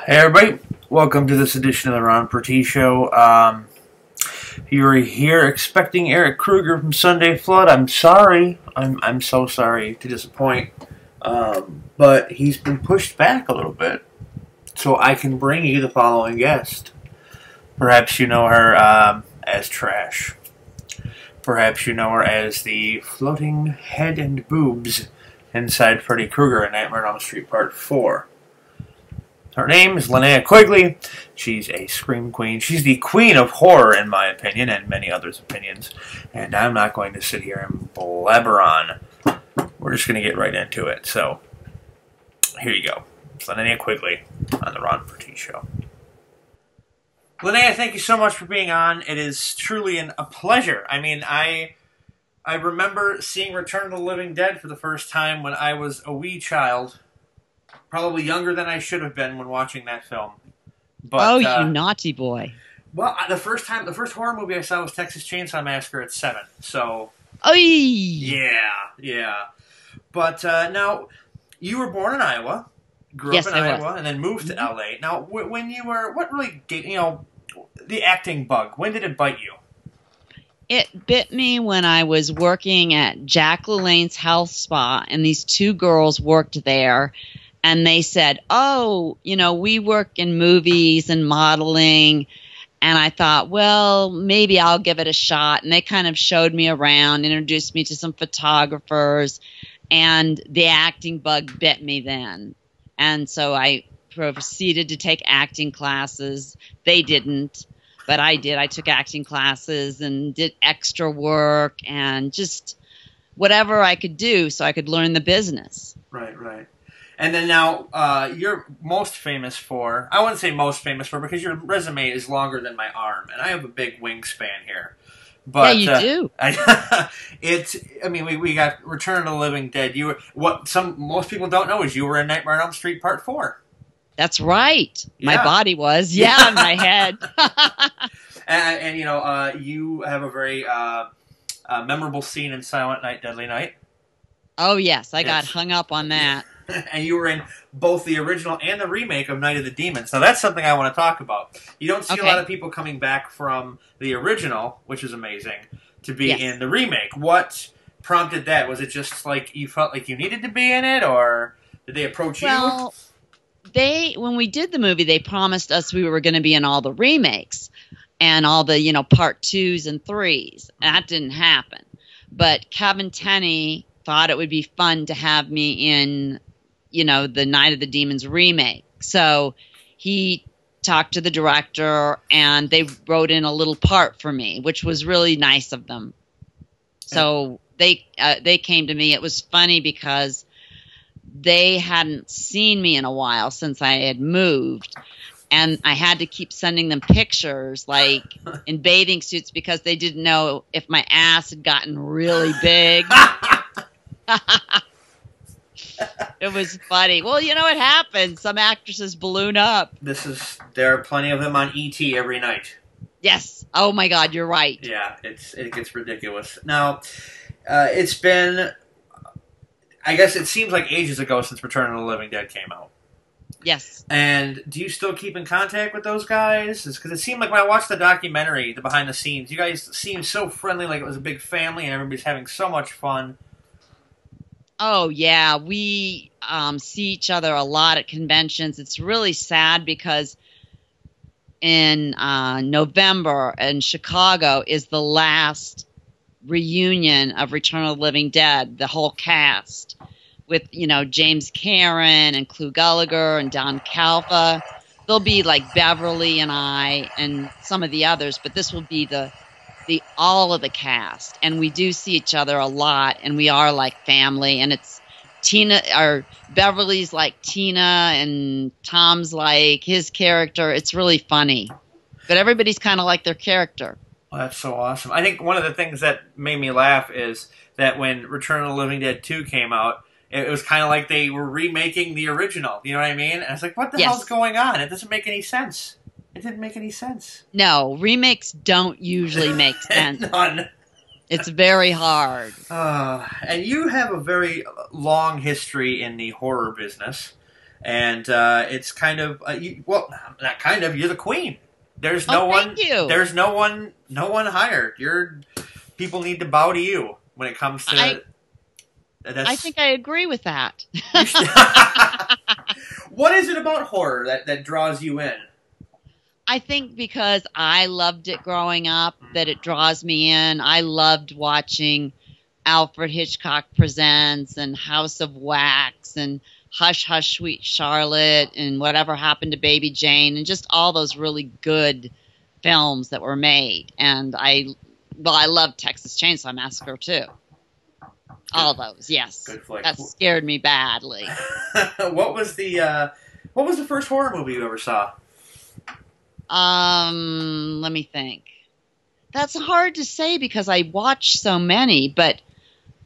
Hey everybody, welcome to this edition of the Ron Purtee Show. If you were here expecting Eric Kruger from Sunday Flood, I'm sorry. I'm so sorry to disappoint. But he's been pushed back a little bit, so I can bring you the following guest. Perhaps you know her as Trash. Perhaps you know her as the floating head and boobs inside Freddy Krueger in Nightmare on Elm Street Part 4. Her name is Linnea Quigley. She's a scream queen. She's the queen of horror, in my opinion, and many others' opinions. And I'm not going to sit here and blabber on. We're just going to get right into it. So, here you go. It's Linnea Quigley on the Ron Purtee Show. Linnea, thank you so much for being on. It is truly a pleasure. I mean, I remember seeing Return of the Living Dead for the first time when I was a wee child. Probably younger than I should have been when watching that film. But, oh, you naughty boy. Well, the first horror movie I saw was Texas Chainsaw Massacre at 7. So, Oy! Yeah. But now, you were born in Iowa, grew up in Iowa, and then moved to L.A. Now, when you were, what really, the acting bug, when did it bite you? It bit me when I was working at Jack LaLanne's health spa, and these two girls worked there. And they said, oh, we work in movies and modeling. And I thought, well, maybe I'll give it a shot. And they kind of showed me around, introduced me to some photographers. And the acting bug bit me then. And so I proceeded to take acting classes. They didn't, but I did. I took acting classes and did extra work and just whatever I could do so I could learn the business. Right. And then now, you're most famous for, I wouldn't say most famous for, because your resume is longer than my arm, and I have a big wingspan here. But, yeah, you do. We got Return of the Living Dead. Most people don't know is you were in Nightmare on Elm Street Part 4. That's right. Yeah. My body was, in my head. and you have a very memorable scene in Silent Night, Deadly Night. Oh, yes. I got hung up on that. And you were in both the original and the remake of Night of the Demons. Now, that's something I want to talk about. You don't see a lot of people coming back from the original, which is amazing, to be in the remake. What prompted that? Was it just like you felt like you needed to be in it, or did they approach you? Well, when we did the movie, they promised us we were going to be in all the remakes and all the, part 2s and 3s. That didn't happen. But Kevin Tenney thought it would be fun to have me in the Night of the Demons remake. So he talked to the director, and they wrote in a little part for me, which was really nice of them. So they came to me. It was funny because they hadn't seen me in a while since I had moved, and I had to keep sending them pictures, like in bathing suits, because they didn't know if my ass had gotten really big. It was funny. Well, it happens. Some actresses balloon up. There are plenty of them on E.T. every night. Yes. Oh my God, you're right. Yeah, it gets ridiculous. Now, it's been, I guess it seems like ages ago since Return of the Living Dead came out. Yes. And do you still keep in contact with those guys? Because it seemed like when I watched the documentary, the behind the scenes, you guys seemed so friendly, like it was a big family, and everybody's having so much fun. Oh, yeah. We see each other a lot at conventions. It's really sad because in November in Chicago is the last reunion of Return of the Living Dead, the whole cast, with, James Karen and Clu Gallagher and Don Calfa. There'll be like Beverly and I and some of the others, but this will be the all of the cast, and we do see each other a lot, and we are like family, and it's Tina or Beverly's like Tina and Tom's like his character. It's really funny. But everybody's kind of like their character. Well, that's so awesome. I think one of the things that made me laugh is that when Return of the Living Dead 2 came out, it was kind of like they were remaking the original. You know what I mean? And I was like, what the hell's going on? It doesn't make any sense. It didn't make any sense. No, remakes don't usually make sense. None. It's very hard. And you have a very long history in the horror business. And it's kind of, well, not kind of, you're the queen. There's no one. Thank you. There's no one hired. People need to bow to you when it comes to. I think I agree with that. What is it about horror that draws you in? I think because I loved it growing up, that it draws me in. I loved watching Alfred Hitchcock Presents and House of Wax and Hush, Hush, Sweet Charlotte and Whatever Happened to Baby Jane and just all those really good films that were made. And I love Texas Chainsaw Massacre too. All those, yes. Good flick. That scared me badly. What was the first horror movie you ever saw? Let me think. That's hard to say because I watched so many, but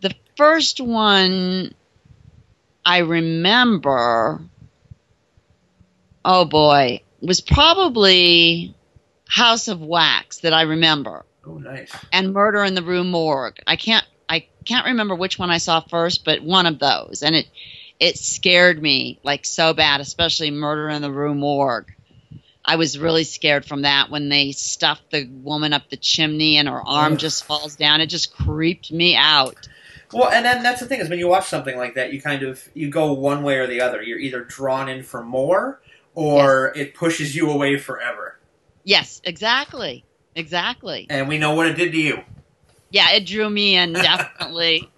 the first one I remember, oh boy, was probably House of Wax that I remember. Oh, nice. And Murder in the Rue Morgue. I can't remember which one I saw first, but one of those. And it scared me like so bad, especially Murder in the Rue Morgue. I was really scared from that when they stuffed the woman up the chimney and her arm just falls down. It just creeped me out. Well, and then that's the thing is when you watch something like that, you go one way or the other. You're either drawn in for more or it pushes you away forever. Yes, exactly. Exactly. And we know what it did to you. Yeah, it drew me in, definitely.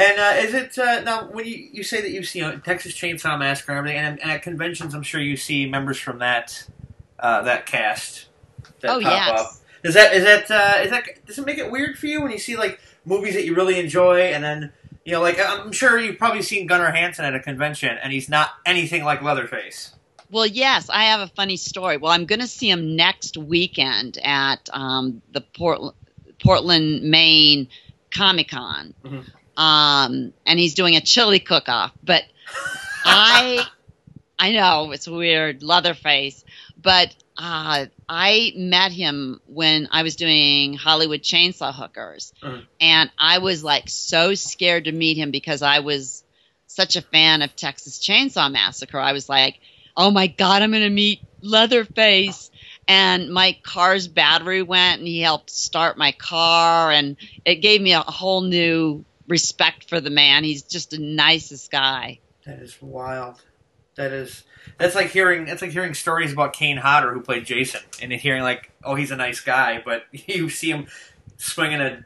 And is it, now, when you say that you see Texas Chainsaw Massacre and everything, and at conventions I'm sure you see members from that cast that pop up. Does it make it weird for you when you see, like, movies that you really enjoy, and then, like, I'm sure you've probably seen Gunnar Hansen at a convention, and he's not anything like Leatherface. Well, yes, I have a funny story. Well, I'm going to see him next weekend at the Portland, Maine Comic-Con. Mm-hmm. And he's doing a chili cook-off. But I know, it's weird, Leatherface, but I met him when I was doing Hollywood Chainsaw Hookers. Mm-hmm. And I was, like, so scared to meet him because I was such a fan of Texas Chainsaw Massacre. I was like, oh, my God, I'm going to meet Leatherface. And my car's battery went, and he helped start my car. And it gave me a whole new respect for the man. He's just the nicest guy. That is wild. That's like hearing stories about Kane Hodder, who played Jason, and hearing like, oh, he's a nice guy, but you see him swinging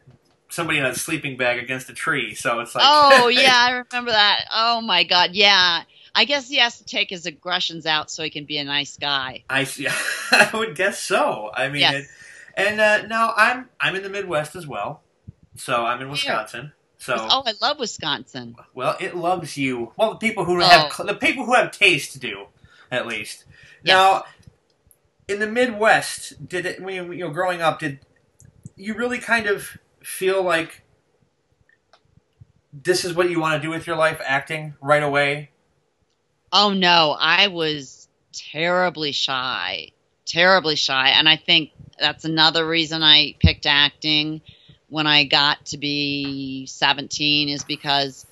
somebody in a sleeping bag against a tree. So it's like, oh yeah, I remember that. Oh my God, yeah. I guess he has to take his aggressions out so he can be a nice guy. I see. I would guess so. I mean, yes. Now I'm in the Midwest as well, so I'm in Wisconsin. So, I love Wisconsin. Well, it loves you. Well, the people who have taste do, at least. Yes. Now, in the Midwest, when you were growing up, did you really kind of feel like this is what you want to do with your life, acting right away? Oh no, I was terribly shy, and I think that's another reason I picked acting when I got to be 17 is because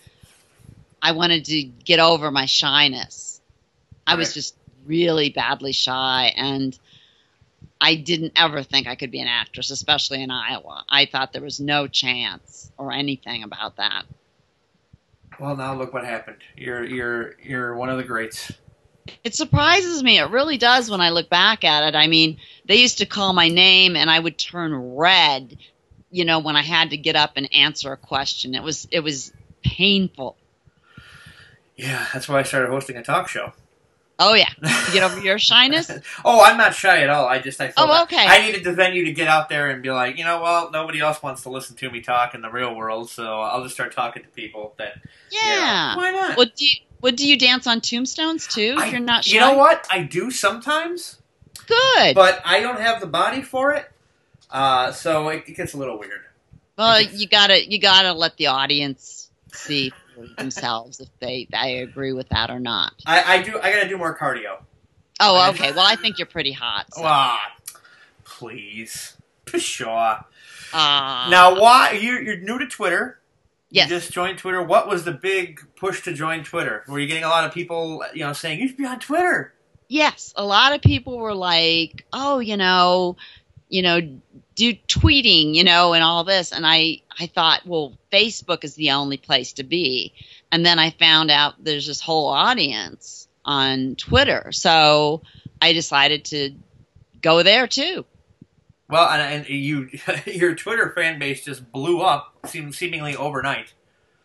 I wanted to get over my shyness. I was just really badly shy, and I didn't ever think I could be an actress, especially in Iowa. I thought there was no chance or anything about that. Well, now look what happened. You're one of the greats. It surprises me. It really does when I look back at it. I mean, they used to call my name, and I would turn red, when I had to get up and answer a question. It was painful. Yeah, that's why I started hosting a talk show. Oh, yeah. To get over your shyness? Oh, I'm not shy at all. I felt Okay. I needed the venue to get out there and be like, well, nobody else wants to listen to me talk in the real world, so I'll just start talking to people that, Yeah. why not? Well, do you dance on tombstones, too, if you're not shy? You know what? I do sometimes. Good. But I don't have the body for it, so it gets a little weird. Well, you gotta let the audience see for themselves if they agree with that or not. I gotta do more cardio. Oh, okay. Well, I think you're pretty hot. So. Please. Pshaw. Ah. Now, why you're new to Twitter? Yes. You just joined Twitter. What was the big push to join Twitter? Were you getting a lot of people, saying you should be on Twitter? Yes, a lot of people were like, "Oh, do tweeting, and all this." And I thought, well, Facebook is the only place to be. And then I found out there's this whole audience on Twitter. So I decided to go there too. Well, and your Twitter fan base just blew up seemingly overnight.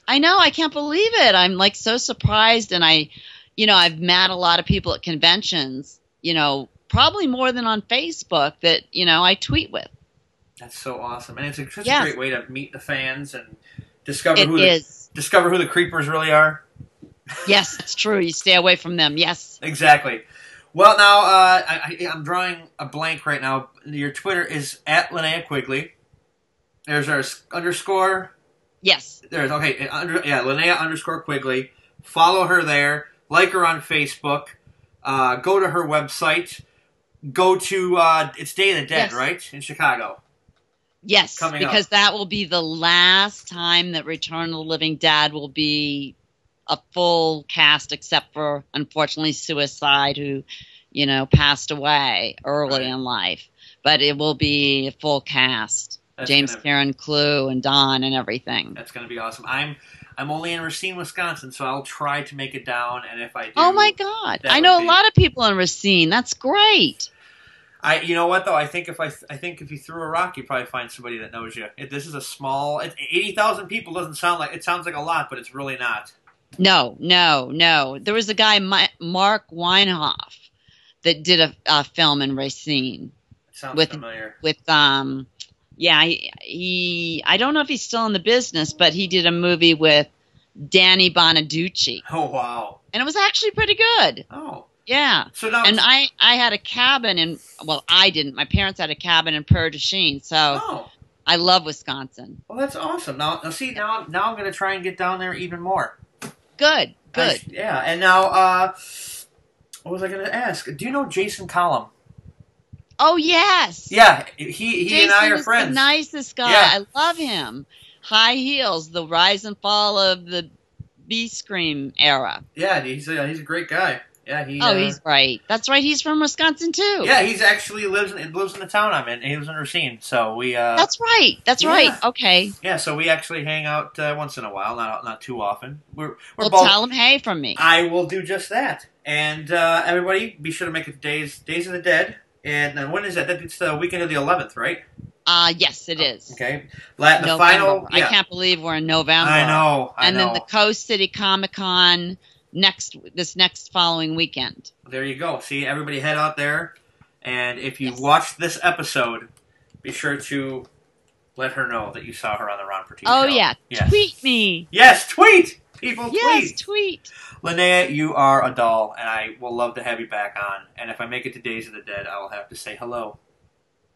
I know, I can't believe it. I'm like so surprised, and I've met a lot of people at conventions, probably more than on Facebook that, I tweet with. That's so awesome. And it's such a great way to meet the fans and discover who the creepers really are. Yes, it's true. You stay away from them. Yes. Exactly. Well, now, I'm drawing a blank right now. Your Twitter is at Linnea Quigley. There's our underscore. Yes. Linnea _Quigley. Follow her there. Like her on Facebook. Go to her website. Go to, it's Day of the Dead, right? In Chicago. Yes, because that will be the last time that Return of the Living Dead will be a full cast, except for, unfortunately, Suicide, who, passed away early in life. But it will be a full cast. James Karen Clue and Don and everything. That's going to be awesome. I'm only in Racine, Wisconsin, so I'll try to make it down. And if I do, oh my God, I know a lot of people in Racine. That's great. You know what though? I think if you threw a rock, you'd probably find somebody that knows you. This is a small. 80,000 people doesn't sound like it sounds like a lot, but it's really not. No. There was a guy, Mark Weinhoff, that did a film in Racine. Sounds familiar. I don't know if he's still in the business, but he did a movie with Danny Bonaducci. Oh, wow. And it was actually pretty good. Oh. Yeah. So now, and I had a cabin I didn't. My parents had a cabin in Purtee, so I love Wisconsin. Well, that's awesome. Now I'm going to try and get down there even more. Good. And now, what was I going to ask? Do you know Jason Collum? Oh, yes. Yeah, he Jason and I are is friends. The nicest guy. Yeah. I love him. High Heels, the rise and fall of the B-Scream era. Yeah, he's a great guy. Yeah, he's right. That's right. He's from Wisconsin too. Yeah, he's actually lives in the town I'm in. He lives in Racine, so we. That's right. Right. Okay. Yeah, so we actually hang out once in a while, not too often. We're both. Tell him hey from me. I will do just that. And everybody, be sure to make it Days of the Dead. And then when is that? It's the weekend of the 11th, right? Yes, it is. Okay. The final. I can't believe we're in November. I know. And then the Coast City Comic-Con this next following weekend. There you go. See, everybody head out there, and if you watched this episode, be sure to let her know that you saw her on the Ron Purtee show. Oh yeah, tweet me. Yes, tweet! People, tweet! Yes, tweet. Linnea, you are a doll, and I will love to have you back on. And if I make it to Days of the Dead, I will have to say hello.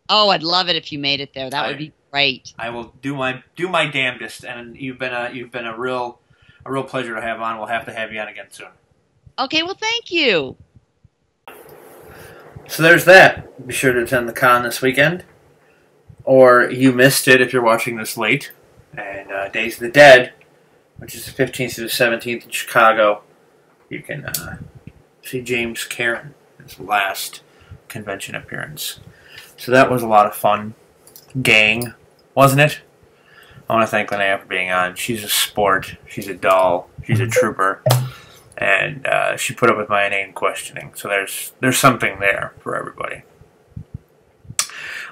Oh, I'd love it if you made it there. That would be great. I will do my damnedest, and you've been a real pleasure to have on. We'll have to have you on again soon. Okay, well, thank you. So there's that. Be sure to attend the con this weekend. Or you missed it if you're watching this late. And Days of the Dead, which is the 15th through the 17th in Chicago, you can see James Karen, his last convention appearance. So that was a lot of fun. Gang, wasn't it? I want to thank Linnea for being on. She's a sport. She's a doll. She's a trooper. And she put up with my inane questioning. So there's something there for everybody.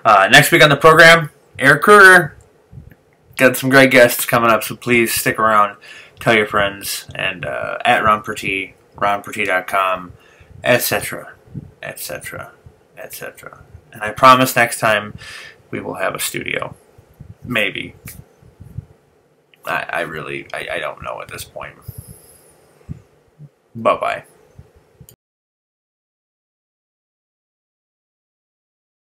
Next week on the program, Eric Kruger. Got some great guests coming up, so please stick around. Tell your friends. And at Ron Purtee, ronpurtee.com. etc., etc., etc. And I promise next time we will have a studio. Maybe. I really don't know at this point. Bye-bye.